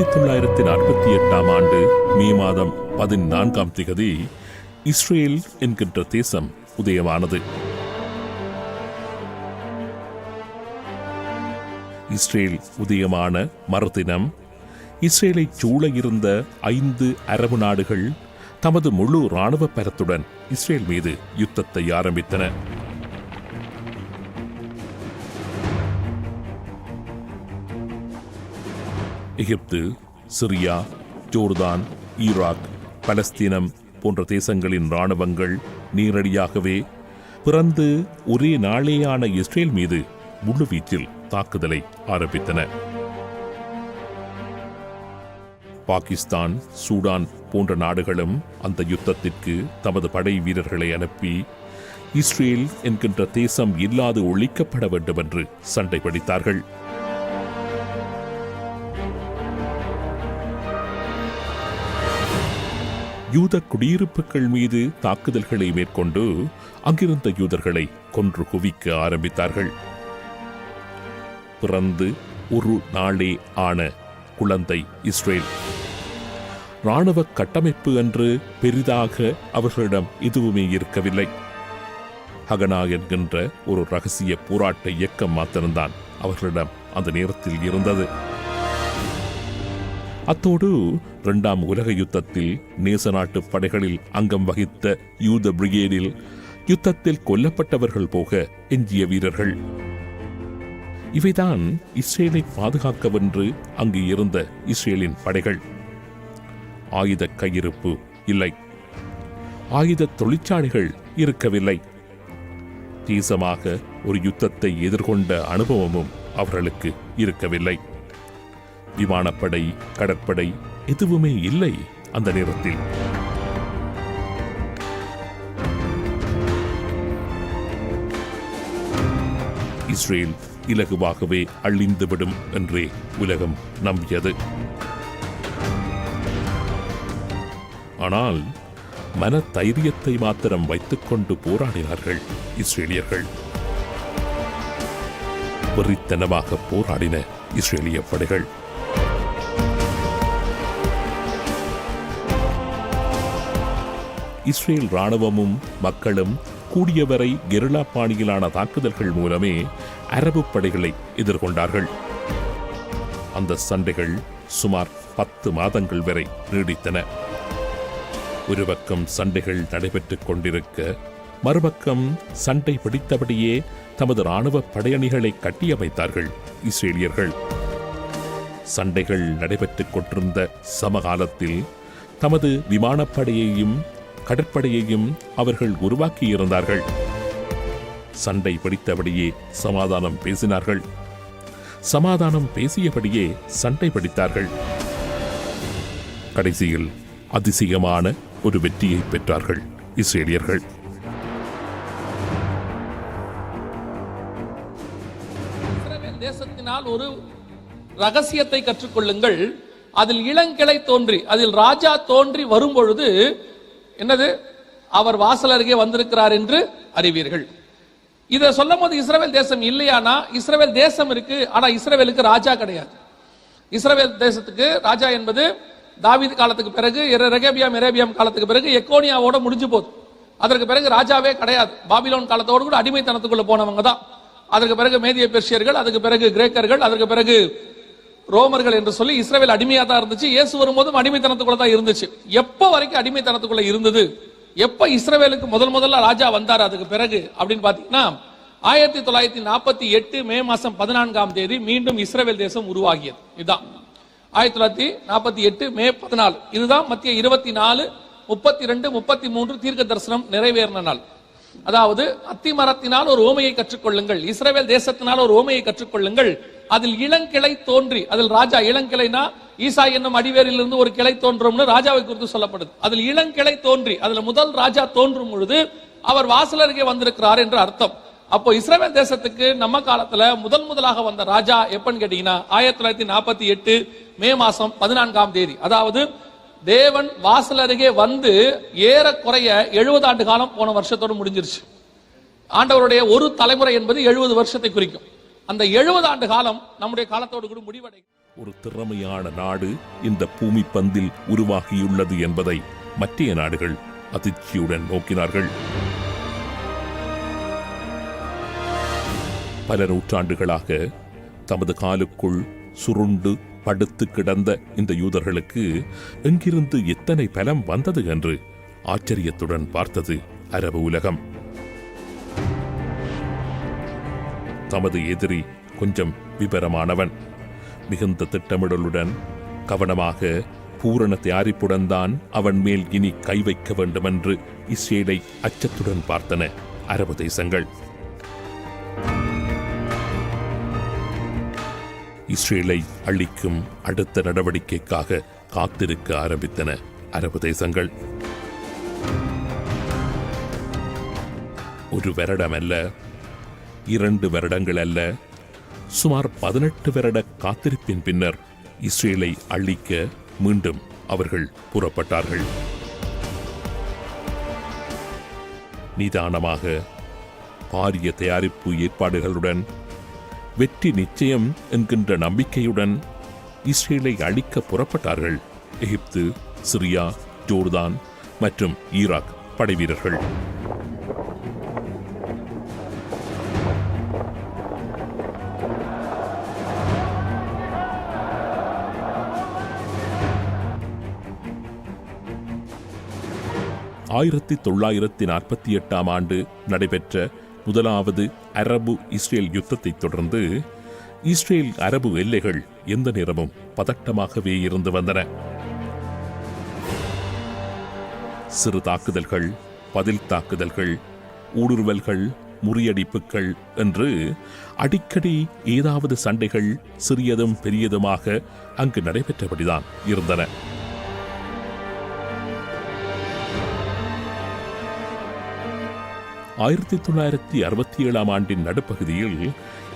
1948 ஆண்டு மே மாதம் 14ஆம் திகதி இஸ்ரேல் என்கின்ற தேசம் உதயமானது. இஸ்ரேல் உதயமான மறுதினம் இஸ்ரேலை சூழ இருந்த 5 அரபு நாடுகள் தமது முழு இராணுவ பலத்துடன் இஸ்ரேல் மீது யுத்தத்தை ஆரம்பித்தன. எகிப்து, சிரியா, ஜோர்தான், ஈராக், பலஸ்தீனம் போன்ற தேசங்களின் இராணுவங்கள் நேரடியாகவே பிறந்து ஒரே நாளேயான இஸ்ரேல் மீது முழுவீச்சில் தாக்குதலை ஆரம்பித்தன. பாகிஸ்தான், சூடான் போன்ற நாடுகளும் அந்த யுத்தத்திற்கு தமது படை வீரர்களை அனுப்பி இஸ்ரேல் என்கின்ற தேசம் இல்லாது ஒழிக்கப்பட வேண்டும் என்று சண்டை பிடித்தார்கள். யூத குடியிருப்புகள் மீது தாக்குதல்களை மேற்கொண்டு அங்கிருந்த யூதர்களை கொன்று குவிக்க ஆரம்பித்தார்கள். பிறந்து ஒரு நாளே ஆன குழந்தை இஸ்ரேல். இராணுவ கட்டமைப்பு என்று பெரிதாக அவர்களிடம் எதுவுமே இருக்கவில்லை. ஹகனா என்கின்ற ஒரு ரகசிய போராட்ட இயக்கம் மாத்திரம்தான் அவர்களிடம் அந்த நேரத்தில் இருந்தது. அத்தோடு 2ஆம் உலக யுத்தத்தில் நேச நாட்டு படைகளில் அங்கம் வகித்த யூத பிரிகேடில் யுத்தத்தில் கொல்லப்பட்டவர்கள் போக எஞ்சிய வீரர்கள். இவைதான் இஸ்ரேலை பாதுகாக்கவென்று அங்கு இருந்த இஸ்ரேலின் படைகள். ஆயுத கையிருப்பு இல்லை, ஆயுத தொழிற்சாலைகள் இருக்கவில்லை. தேசமாக ஒரு யுத்தத்தை எதிர்கொண்ட அனுபவமும் அவர்களுக்கு இருக்கவில்லை. விமானப்படை, கடற்படை எதுவுமே இல்லை அந்த நேரத்தில். இஸ்ரேல் இலகுவாகவே அழிந்துவிடும் என்றே உலகம் நம்பியது. ஆனால் மன தைரியத்தை மாத்திரம் வைத்துக் கொண்டு போராடினார்கள் இஸ்ரேலியர்கள். வெறித்தனமாக போராடின இஸ்ரேலிய படைகள். இஸ்ரேல் இராணுவமும் மக்களும் கூடியவரை கெரில்லா பாணியிலான தாக்குதல்கள் மூலமே அரபு படைகளை எதிர்கொண்டார்கள். அந்த சண்டைகள் சுமார் 10 மாதங்கள் வரை நீடித்தன. ஒரு பக்கம் சண்டைகள் நடைபெற்றுக் கொண்டிருக்க, மறுபக்கம் சண்டை பிடித்தபடியே தமது இராணுவ படையணிகளை கட்டியமைத்தார்கள் இஸ்ரேலியர்கள். சண்டைகள் நடைபெற்றுக் கொண்டிருந்த சமகாலத்தில் தமது விமானப்படையையும் கடற்படையையும் அவர்கள் உருவாக்கியிருந்தார்கள். சண்டை பிடித்தபடியே சமாதானம் பேசினார்கள், சமாதானம் பேசியபடியே சண்டை பிடித்தார்கள். கடைசியில் அதிசயமான ஒரு வெற்றியை பெற்றார்கள் இஸ்ரேலியர்கள். இஸ்ரவேல் தேசத்தினால் ஒரு ரகசியத்தை கற்றுக்கொள்ளுங்கள். அதில் இளங்கிளை தோன்றி, அதில் ராஜா தோன்றி வரும்பொழுது என்னது, அவர் வாசல் அருகே வந்திருக்கிறார் என்று அறிவீர்கள். இதை சொல்லும் போது இஸ்ரவேல் தேசம் இல்லையானா? இஸ்ரவேல் தேசம் இருக்கு, ஆனா இஸ்ரவேலுக்கு ராஜா கிடையாது. இஸ்ரவேல் தேசத்துக்கு ராஜா என்பது தாவீது காலத்துக்கு பிறகு, ரெகபியாம் காலத்துக்கு பிறகு எக்கோனியாவோட முடிஞ்சு போகுது. அதற்கு பிறகு ராஜாவே கிடையாது. பாபிலோன் காலத்தோடு கூட அடிமைத்தனத்துக்குள்ள போனவங்க தான். அதற்கு பிறகு மேதிய பெர்ஷியர்கள், அதுக்கு பிறகு கிரேக்கர்கள், அதற்கு பிறகு ரோமர்கள் என்று சொல்லி இஸ்ரவேல் அடிமையா தான் இருந்துச்சு. இயேசு வரும்போதும் அடிமைத்தனத்துக்குள்ள தான் இருந்துச்சு. எப்ப வரைக்கும் அடிமைத்தனத்துக்குள்ள இருந்தது? எப்ப இஸ்ரவேலுக்கு முதல்ல ராஜா வந்தார் அதுக்கு பிறகு அப்படின்னு பாத்தீங்கன்னா 1948 மே மாசம் 14ஆம் தேதி மீண்டும் இஸ்ரவேல் தேசம் உருவாகியது. இதுதான் 1948 மே 14. இதுதான் மத்திய 24, 32, 33 தீர்க்க தரிசனம் நிறைவேறின நாள். அதாவது அத்திமரத்தினால் ஒரு ஓமையை கற்றுக்கொள்ளுங்கள், இஸ்ரவேல் தேசத்தினால் ஒரு ஓமையை கற்றுக்கொள்ளுங்கள். அதில் இளங்கிளை தோன்றி, அதில் ராஜா, இளங்கிளைனா ஈசா என்னும் அடிவேரில் இருந்து ஒரு கிளை தோன்றும்னு ராஜாவை குறித்து சொல்லப்படுது. அதில் இளங்கிளை தோன்றி, அதுல முதல் ராஜா தோன்றும் பொழுது அவர் வாசல் அருகே வந்திருக்கிறார் என்று அர்த்தம். அப்போ இஸ்ரவேல் தேசத்துக்கு நம்ம காலத்துல முதலாக வந்த ராஜா எப்பன்னு கேட்டீங்கன்னா 1948 மே மாசம் 14ஆம் தேதி. அதாவது தேவன் வாசல் அருகே வந்து ஏறக்குறைய 70 ஆண்டு காலம் போன வருஷத்தோடு முடிஞ்சிருச்சு. ஆண்டவருடைய ஒரு தலைமுறை என்பது 70 வருஷத்தை குறிக்கும். அந்த 70 ஆண்டு காலம் நம்முடைய காலத்தோடு கூட முடிவடை. ஒரு திறமையான நாடு இந்த பூமி பந்தில் உருவாகியுள்ளது என்பதை மற்றைய நாடுகள் அதிர்ச்சியுடன் நோக்கினார்கள். பல நூற்றாண்டுகளாக தமது காலுக்குள் சுருண்டு படுத்து கிடந்த இந்த யூதர்களுக்கு எங்கிருந்து எத்தனை பலம் வந்தது என்று ஆச்சரியத்துடன் பார்த்தது அரபு உலகம். தமது எதிரி கொஞ்சம் விபரமானவன். மிகுந்த திட்டமிடலுடன் கவனமாக பூரண தயாரிப்புடன் தான் அவன் மேல் இனி கை வைக்க வேண்டுமென்று இஸ்ரேலை அச்சத்துடன் பார்த்தன அரபு தேசங்கள். இஸ்ரேலை அழிக்கும் அடுத்த நடவடிக்கைக்காக காத்திருக்க ஆரம்பித்தன அரபு தேசங்கள். ஒரு வருடம் அல்ல, 2 வருடங்கள் அல்ல, சுமார் 18 வருட காத்திருப்பின் பின்னர் இஸ்ரேலை அழிக்க மீண்டும் அவர்கள் புறப்பட்டார்கள். நிதானமாக பாரிய தயாரிப்பு ஏற்பாடுகளுடன் வெற்றி நிச்சயம் என்கின்ற நம்பிக்கையுடன் இஸ்ரேலை அழிக்க புறப்பட்டார்கள் எகிப்து, சிரியா, ஜோர்தான் மற்றும் ஈராக் படைவீரர்கள். ஆயிரத்தி 1948 ஆண்டு நடைபெற்ற முதலாவது அரபு இஸ்ரேல் யுத்தத்தை தொடர்ந்து இஸ்ரேல் அரபு எல்லைகள் எந்த நேரமும் பதட்டமாகவே இருந்து வந்தன. சிறு தாக்குதல்கள், பதில் தாக்குதல்கள், ஊடுருவல்கள், முறியடிப்புகள் என்று அடிக்கடி ஏதாவது சண்டைகள் சிறியதும் பெரியதுமாக அங்கு நடைபெற்றபடிதான் இருந்தன. ஆயிரத்தி 1967 ஆண்டின் நடுப்பகுதியில்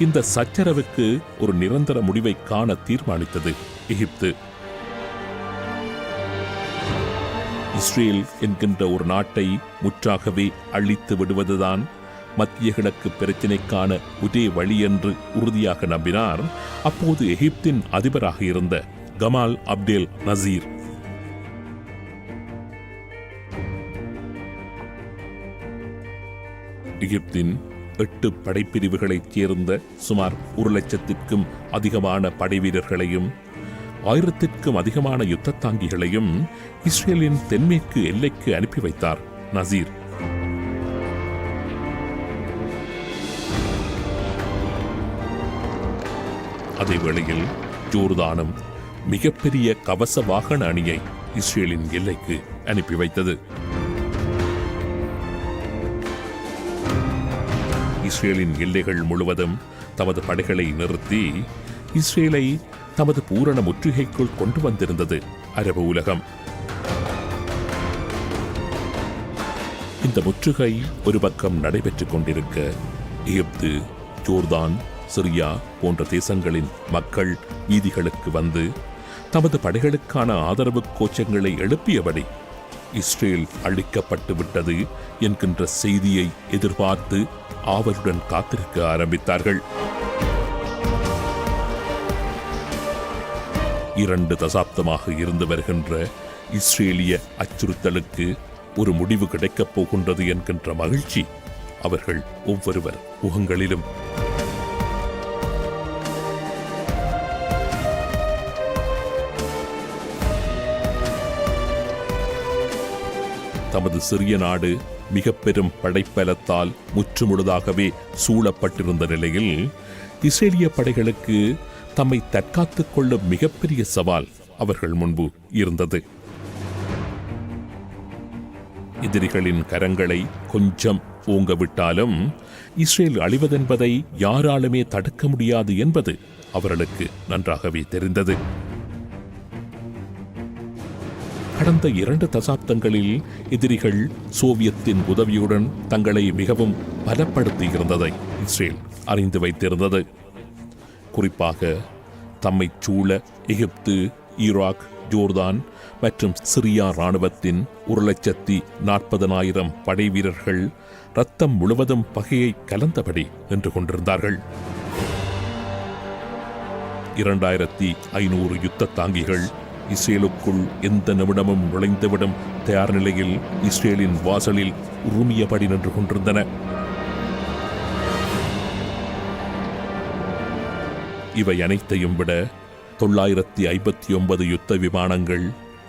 இந்த சச்சரவுக்கு ஒரு நிரந்தர முடிவை காண தீர்மானித்தது எகிப்து. இஸ்ரேல் என்கின்ற ஒரு நாட்டை முற்றாகவே அழித்து விடுவதுதான் மத்திய கிழக்கு பிரச்சினைக்கான ஒரே வழி என்று உறுதியாக நம்பினார் அப்போது எகிப்தின் அதிபராக இருந்த கமால் அப்டேல் நசீர். எகிப்தின் 8 படைப்பிரிவுகளைச் சேர்ந்த சுமார் 1,00,000க்கும் அதிகமான படைவீரர்களையும் 1000க்கும் அதிகமான யுத்த தாங்கிகளையும் இஸ்ரேலின் தென்மேற்கு எல்லைக்கு அனுப்பி வைத்தார் நசீர். அதே வேளையில் ஜோர்தானும் மிகப்பெரிய கவச வாகன அணியை இஸ்ரேலின் எல்லைக்கு அனுப்பி வைத்தது. இஸ்ரேலின் எல்லைகள் முழுவதும் தமது படைகளை நிறுத்தி இஸ்ரேலை தமது பூரண முற்றுகைக்குள் கொண்டு வந்திருந்தது அரபு உலகம். இந்த முற்றுகை ஒரு பக்கம் நடைபெற்றுக் கொண்டிருக்க எகிப்து, ஜோர்தான், சிரியா போன்ற தேசங்களின் மக்கள் வீதிகளுக்கு வந்து தமது படைகளுக்கான ஆதரவு கோஷங்களை எழுப்பியபடி இஸ்ரேல் அழிக்கப்பட்டு விட்டது என்கின்ற செய்தியை எதிர்பார்த்து ஆவலுடன் காத்திருக்க ஆரம்பித்தார்கள். 2 தசாப்தமாக இருந்து வருகின்ற இஸ்ரேலிய அச்சுறுத்தலுக்கு ஒரு முடிவு கிடைக்கப் போகின்றது என்கின்ற மகிழ்ச்சி அவர்கள் ஒவ்வொருவர் முகங்களிலும். தமது சிறிய நாடு மிக பெரும் படைப்பலத்தால் முற்றுமுழுதாகவே சூழப்பட்டிருந்த நிலையில் இஸ்ரேலிய படைகளுக்கு தம்மை தற்காத்துக் கொள்ளும் மிகப்பெரிய சவால் அவர்கள் முன்பு இருந்தது. எதிரிகளின் கரங்களை கொஞ்சம் ஓங்கவிட்டாலும் இஸ்ரேல் அழிவதென்பதை யாராலுமே தடுக்க முடியாது என்பது அவர்களுக்கு நன்றாகவே தெரிந்தது. கடந்த 2 தசாப்தங்களில் எதிரிகள் சோவியத்தின் உதவியுடன் தங்களை மிகவும் பலப்படுத்தியிருந்ததை இஸ்ரேல் அறிந்து வைத்திருந்தது. குறிப்பாக தம்மைச் சூழ எகிப்து, ஈராக், ஜோர்தான் மற்றும் சிரியா இராணுவத்தின் 1,40,000 படை வீரர்கள் ரத்தம் முழுவதும் பகையை கலந்தபடி நின்று கொண்டிருந்தார்கள். 2500 யுத்த தாங்கிகள் இஸ்ரேலுக்குள் எந்த நிமிடமும் நுழைந்துவிடும் தயார் நிலையில் இஸ்ரேலின் வாசலில் உருமியபடி நின்று கொண்டிருந்தன. இவை அனைத்தையும் விட 959 யுத்த விமானங்கள்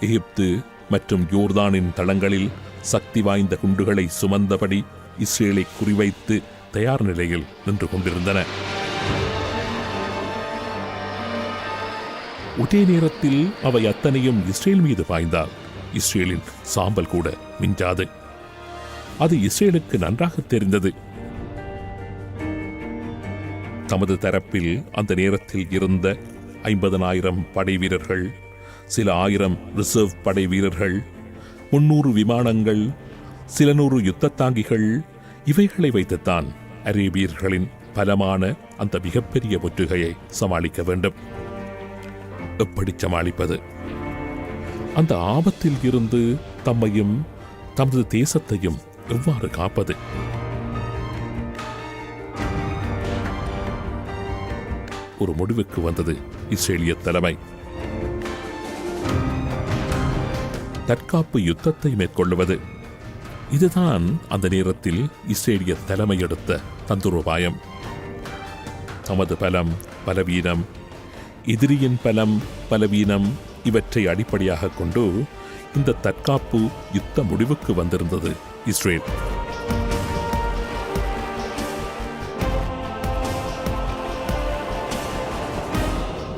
எகிப்து மற்றும் யோர்தானின் தளங்களில் சக்தி வாய்ந்த குண்டுகளை சுமந்தபடி இஸ்ரேலை குறிவைத்து தயார் நிலையில் நின்று கொண்டிருந்தன. ஒரே நேரத்தில் அவை அத்தனையும் இஸ்ரேல் மீது பாய்ந்தால் இஸ்ரேலின் சாம்பல் கூட மிஞ்சாது. அது இஸ்ரேலுக்கு நன்றாக தெரிந்தது. தமது தரப்பில் அந்த நேரத்தில் இருந்த 50,000 படை வீரர்கள், சில ஆயிரம் ரிசர்வ் படை வீரர்கள், 300 விமானங்கள், சில 100 யுத்த தாங்கிகள், இவைகளை வைத்துத்தான் அரேபியர்களின் பலமான அந்த மிகப்பெரிய முற்றுகையை சமாளிக்க வேண்டும். எப்படி சமாளிப்பது? அந்த ஆபத்தில் இருந்து தம்மையும் தமது தேசத்தையும் எவ்வாறு காப்பது? ஒரு முடிவுக்கு வந்தது இஸ்ரேலிய தலைமை. தற்காப்பு யுத்தத்தை மேற்கொள்வது. இதுதான் அந்த நேரத்தில் இஸ்ரேலிய தலைமை எடுத்த தந்திரோபாயம். தமது பலம், பலவீனம், எதிரியின் பலம், பலவீனம் இவற்றை அடிப்படையாக கொண்டு இந்த தற்காப்பு யுத்த முடிவுக்கு வந்திருந்தது இஸ்ரேல்.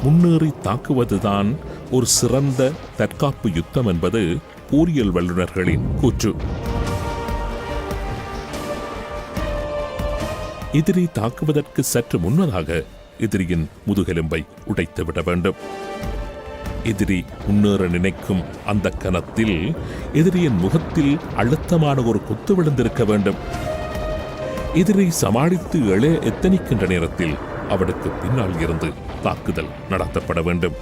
முன்னேறி தாக்குவதுதான் ஒரு சிறந்த தற்காப்பு யுத்தம் என்பது போரியல் வல்லுநர்களின் கூற்று. எதிரி தாக்குவதற்கு சற்று முன்னதாக எதிரியின் முதுகெலும்பை உடைத்துவிட வேண்டும். எதிரி முன்னேற நினைக்கும் அந்த கணத்தில் எதிரியின் முகத்தில் அழுத்தமான ஒரு குத்து விழுந்திருக்க வேண்டும். எதிரி சமாளித்து எழ எத்தனிக்கின்ற நேரத்தில் அவனுக்கு பின்னால் இருந்து தாக்குதல் நடத்தப்பட வேண்டும்.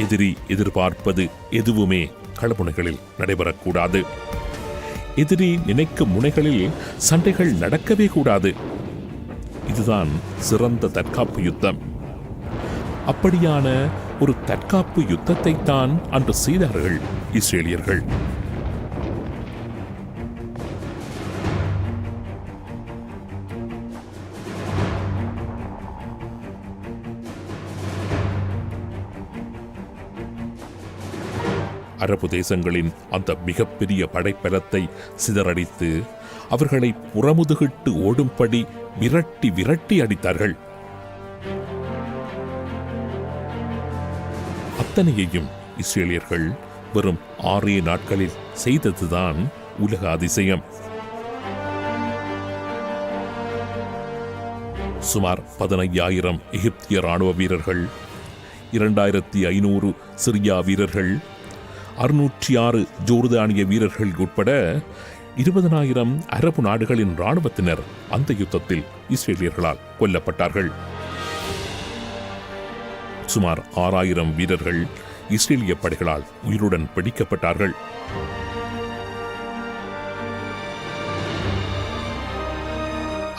எதிரி எதிர்பார்ப்பது எதுவுமே களமுனைகளில் நடைபெறக்கூடாது. எதிரி நினைக்கும் முனைகளில் சண்டைகள் நடக்கவே கூடாது. இதுதான் சிறந்த தற்காப்பு யுத்தம். அப்படியான ஒரு தற்காப்பு யுத்தத்தை தான் அன்று செய்தார்கள் இஸ்ரேலியர்கள். அரபு தேசங்களின் அந்த மிகப்பெரிய படைப்பலத்தை சிதறடித்து அவர்களை புறமுதுகிட்டு ஓடும்படி விரட்டி விரட்டி அடித்தார்கள். அத்தனையையும் இஸ்ரேலியர்கள் வெறும் 6 நாட்களில் செய்ததுதான் உலக அதிசயம். சுமார் 15,000 எகிப்திய ராணுவ வீரர்கள், 2,500 சிரியா வீரர்கள், 606 ஜோர்தானிய வீரர்கள் உட்பட 20,000 அரபு நாடுகளின் ராணுவத்தினர் அந்த யுத்தத்தில் இஸ்ரேலியர்களால் கொல்லப்பட்டார்கள். சுமார் 6,000 வீரர்கள் இஸ்ரேலிய படைகளால் உயிருடன் பிடிக்கப்பட்டார்கள்.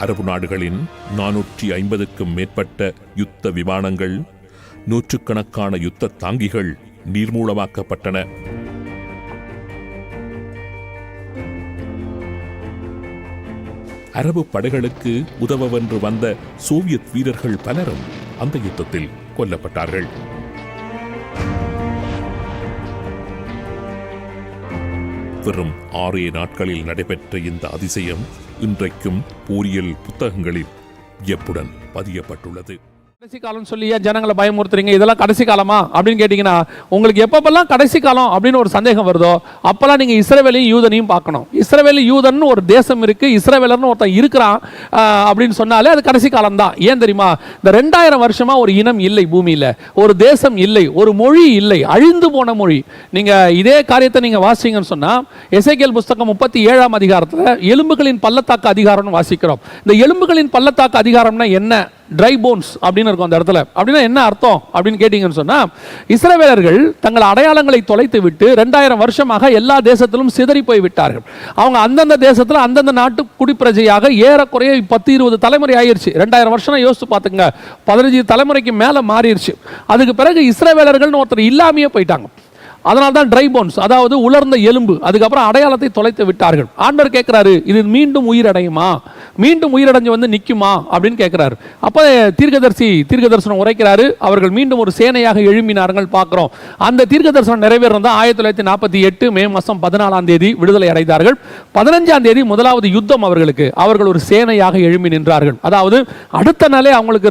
அரபு நாடுகளின் 450க்கும் மேற்பட்ட யுத்த விமானங்கள், நூற்றுக்கணக்கான யுத்த தாங்கிகள் நீர்மூலமாக்கப்பட்டன. அரபு படைகளுக்கு உதவவென்று வந்த சோவியத் வீரர்கள் பலரும் அந்த யுத்தத்தில் கொல்லப்பட்டார்கள். வெறும் 6 நாட்களில் நடைபெற்ற இந்த அதிசயம் இன்றைக்கும் போரியல் புத்தகங்களில் வியப்புடன் பதியப்பட்டுள்ளது. கடைசி காலம் சொல்லி ஏன் ஜனங்களை பயமுறுத்துறீங்க, இதெல்லாம் கடைசி காலமா அப்படின்னு கேட்டீங்கன்னா, உங்களுக்கு எப்பப்பெல்லாம் கடைசி காலம் அப்படின்னு ஒரு சந்தேகம் வருதோ அப்பெல்லாம் நீங்க இஸ்ரவேலையும் யூதனையும் பார்க்கணும். இஸ்ரவேல் யூதன் ஒரு தேசம் இருக்கு, இஸ்ரவேலர்னு ஒருத்தன் இருக்கிறான் அப்படின்னு சொன்னாலே அது கடைசி காலம் தான். ஏன் தெரியுமா? இந்த 2000 வருஷமா ஒரு இனம் இல்லை பூமியில, ஒரு தேசம் இல்லை, ஒரு மொழி இல்லை, அழிந்து போன மொழி. நீங்க இதே காரியத்தை நீங்க வாசிங்கன்னு சொன்னா எசேக்கியேல் புத்தகம் 37ஆம் அதிகாரத்துல எலும்புகளின் பள்ளத்தாக்கு அதிகாரம்னு வாசிக்கிறோம். இந்த எலும்புகளின் பள்ளத்தாக்கு அதிகாரம்னா என்ன? ட்ரை போன்ஸ் அப்படின்னு இருக்கும் அந்த இடத்துல. அப்படின்னா என்ன அர்த்தம் அப்படின்னு கேட்டீங்கன்னு சொன்னா, இஸ்ரவேலர்கள் தங்கள் அடையாளங்களை தொலைத்து விட்டு 2000 வருஷமாக எல்லா தேசத்திலும் சிதறி போய் விட்டார்கள். அவங்க அந்தந்த தேசத்தில் அந்தந்த நாட்டு குடிப்பிரஜையாக ஏறக்குறைய 10-20 தலைமுறை ஆயிருச்சு. 2000 வருஷம் யோசிச்சு பார்த்துங்க, 15 தலைமுறைக்கு மேல மாறிடுச்சு. அதுக்கு பிறகு இஸ்ரவேலர்கள் ஒருத்தர் இல்லாமையே போயிட்டாங்க. அதனால தான் ட்ரை போன்ஸ், அதாவது உலர்ந்த எலும்பு. அதுக்கப்புறம் அடையாளத்தை தொலைத்து விட்டார்கள். ஆண்டவர் கேட்கிறாரு, இது மீண்டும் உயிரடையுமா, மீண்டும் உயிரடைஞ்சு வந்து நிக்குமா அப்படின்னு கேட்கிறாரு. அப்ப தீர்க்கதரிசனம் உரைக்கிறாரு, அவர்கள் மீண்டும் ஒரு சேனையாக எழும்பினார்கள் பார்க்கிறோம். அந்த தீர்க்கதரிசனம் நிறைவேறணும் தான் 1948 மே மாதம் 14ஆம் தேதி விடுதலை அடைந்தார்கள். 15ஆம் தேதி முதலாவது யுத்தம் அவர்கள் ஒரு சேனையாக எழும்பி நின்றார்கள். அதாவது அடுத்த நாளே அவங்களுக்கு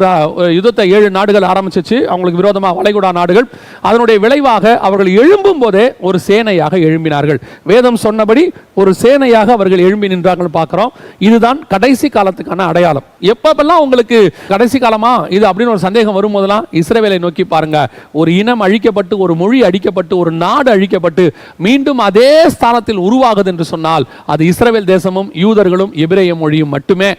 யுத்தத்தை 7 நாடுகள் ஆரம்பிச்சிச்சு, அவங்களுக்கு விரோதமாக வளைகுடா நாடுகள். அதனுடைய விளைவாக அவர்கள் எழும்பும் போதே ஒரு சேனையாக எழும்பினார்கள். வேதம் சொன்னபடி ஒரு சேனையாக அவர்கள் எழும்பி நின்றார்கள் பார்க்கிறோம். இதுதான் கடைசி காலத்துக்கான அடையாளம். எப்பெல்லாம் உங்களுக்கு கடைசி காலமா இது அப்படின்னு ஒரு சந்தேகம் வரும்போதெல்லாம் இஸ்ரவேலை நோக்கி பாருங்க. ஒரு இனம் அழிக்கப்பட்டு, ஒரு மொழி அழிக்கப்பட்டு, ஒரு நாடு அழிக்கப்பட்டு மீண்டும் அதே ஸ்தானத்தில் உருவாகுது என்று சொன்னால் அது இஸ்ரவேல் தேசமும் யூதர்களும் எபிரேய மொழியும் மட்டுமே.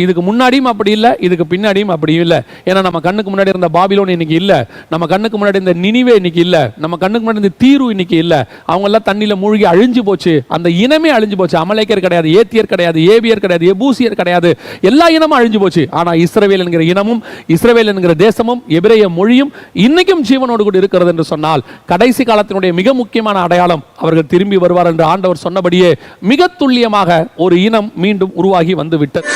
இதுக்கு முன்னாடியும் அப்படி இல்லை, இதுக்கு பின்னாடியும் அப்படி இல்லை. ஏன்னா நம்ம கண்ணுக்கு முன்னாடி இருந்த பாபிலோன் இன்னைக்கு இல்லை, நம்ம கண்ணுக்கு முன்னாடி இருந்த நினிவே இன்னைக்கு இல்லை, நம்ம கண்ணுக்கு முன்னாடி இந்த தீரு இன்னைக்கு இல்லை. அவங்க எல்லாம் தண்ணியில மூழ்கி அழிஞ்சு போச்சு. அந்த இனமே அழிஞ்சு போச்சு. அமலேக்கர் கிடையாது, ஏத்தியர் கிடையாது, ஏபியர் கிடையாது, எபூசியர் கிடையாது, எல்லா இனமும் அழிஞ்சு போச்சு. ஆனா இஸ்ரவேல் என்கிற இனமும் இஸ்ரவேல் என்கிற தேசமும் எபிரேய மொழியும் இன்னைக்கும் ஜீவனோடு கூட இருக்கிறது என்று சொன்னால் கடைசி காலத்தினுடைய மிக முக்கியமான அடையாளம் அவர்கள் திரும்பி வருவார் என்று ஆண்டவர் சொன்னபடியே மிக துல்லியமாக ஒரு இனம் மீண்டும் உருவாகி வந்து விட்டது.